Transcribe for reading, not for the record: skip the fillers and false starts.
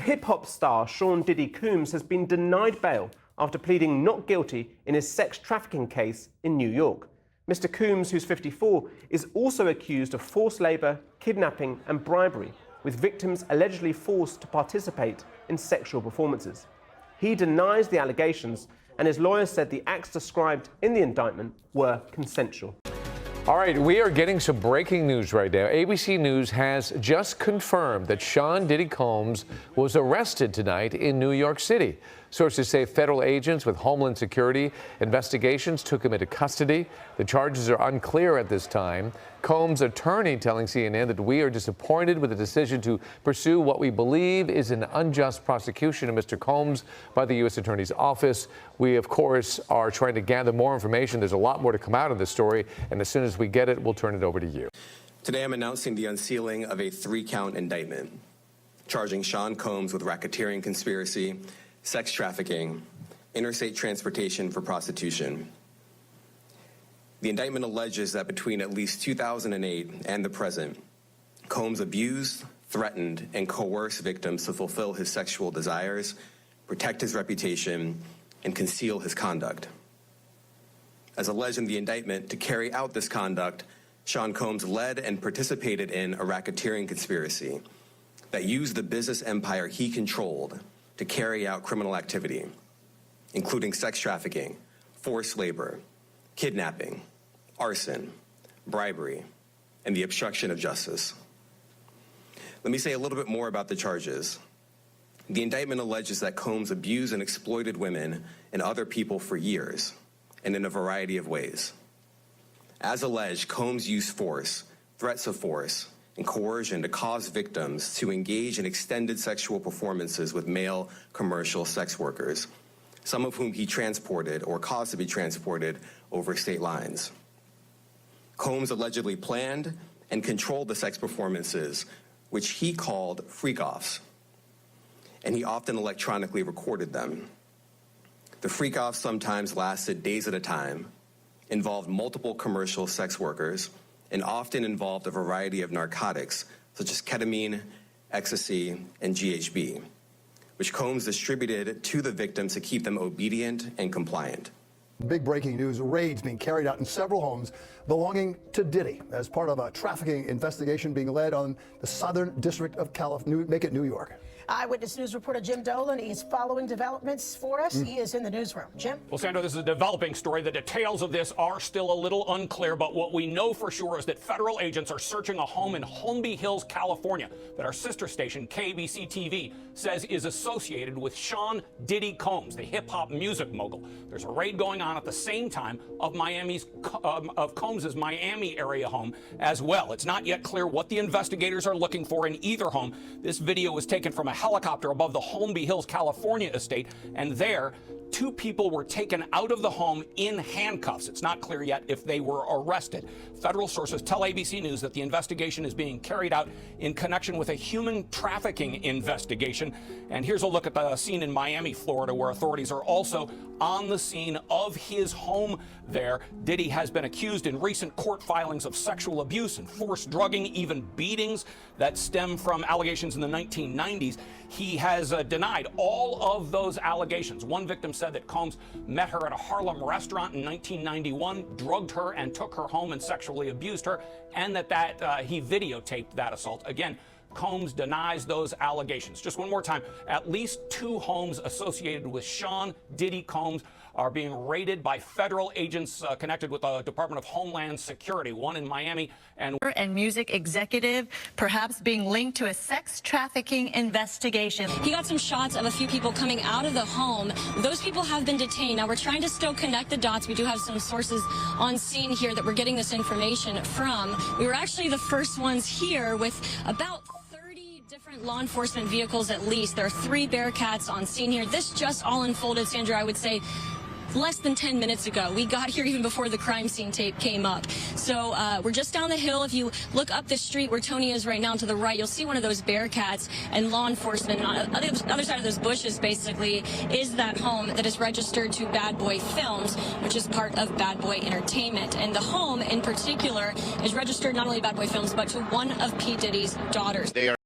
hip-hop star Sean Diddy Combs has been denied bail after pleading not guilty in his sex trafficking case in New York. Mr. Combs, who's 54, is also accused of forced labour, kidnapping and bribery, with victims allegedly forced to participate in sexual performances. He denies the allegations, and his lawyers said the acts described in the indictment were consensual. All right, we are getting some breaking news right now. ABC News has just confirmed that Sean Diddy Combs was arrested tonight in New York City. Sources say federal agents with Homeland Security investigations took him into custody. The charges are unclear at this time. Combs' attorney telling CNN that we are disappointed with the decision to pursue what we believe is an unjust prosecution of Mr. Combs by the U.S. Attorney's Office. We, of course, are trying to gather more information. There's a lot more to come out of this story, and as soon as we get it, we'll turn it over to you. Today, I'm announcing the unsealing of a 3-count indictment charging Sean Combs with racketeering conspiracy, sex trafficking, interstate transportation for prostitution. The indictment alleges that between at least 2008 and the present, Combs abused, threatened, and coerced victims to fulfill his sexual desires, protect his reputation, and conceal his conduct. As alleged in the indictment, to carry out this conduct, Sean Combs led and participated in a racketeering conspiracy that used the business empire he controlled to carry out criminal activity, including sex trafficking, forced labor, kidnapping, arson, bribery, and the obstruction of justice. Let me say a little bit more about the charges. The indictment alleges that Combs abused and exploited women and other people for years, and in a variety of ways. As alleged, Combs used force, threats of force, and coercion to cause victims to engage in extended sexual performances with male commercial sex workers, some of whom he transported or caused to be transported over state lines. Combs allegedly planned and controlled the sex performances, which he called freak-offs, and he often electronically recorded them. The freak-offs sometimes lasted days at a time, involved multiple commercial sex workers, and often involved a variety of narcotics, such as ketamine, ecstasy, and GHB, which Combs distributed to the victims to keep them obedient and compliant. Big breaking news, raids being carried out in several homes belonging to Diddy as part of a trafficking investigation being led on the Southern District of California, make it New York. Eyewitness News reporter Jim Dolan is following developments for us. He is in the newsroom. Jim? Well, Sandra, this is a developing story. The details of this are still a little unclear, but what we know for sure is that federal agents are searching a home in Holmby Hills, California, that our sister station, KBC-TV, says is associated with Sean Diddy Combs, the hip-hop music mogul. There's a raid going on at the same time of Combs's Miami area home as well. It's not yet clear what the investigators are looking for in either home. This video was taken from a helicopter above the Holmby Hills, California estate, and there, 2 people were taken out of the home in handcuffs. It's not clear yet if they were arrested. Federal sources tell ABC News that the investigation is being carried out in connection with a human trafficking investigation. And here's a look at the scene in Miami, Florida, where authorities are also on the scene of his home there. Diddy has been accused in recent court filings of sexual abuse and forced drugging, even beatings that stem from allegations in the 1990s. He has denied all of those allegations. One victim said that Combs met her at a Harlem restaurant in 1991, drugged her and took her home and sexually abused her, and that he videotaped that assault. Again, Combs denies those allegations. Just one more time, at least 2 homes associated with Sean Diddy Combs are being raided by federal agents connected with the Department of Homeland Security, one in Miami and music executive, perhaps being linked to a sex trafficking investigation. He got some shots of a few people coming out of the home. Those people have been detained. Now, we're trying to still connect the dots. We do have some sources on scene here that we're getting this information from. We were actually the first ones here with about different law enforcement vehicles at least. There are 3 Bearcats on scene here. This just all unfolded, Sandra, I would say less than 10 minutes ago. We got here even before the crime scene tape came up. So we're just down the hill. If you look up the street where Tony is right now to the right, you'll see one of those Bearcats and law enforcement. And on the other side of those bushes, basically, is that home that is registered to Bad Boy Films, which is part of Bad Boy Entertainment. And the home in particular is registered not only to Bad Boy Films, but to one of P. Diddy's daughters.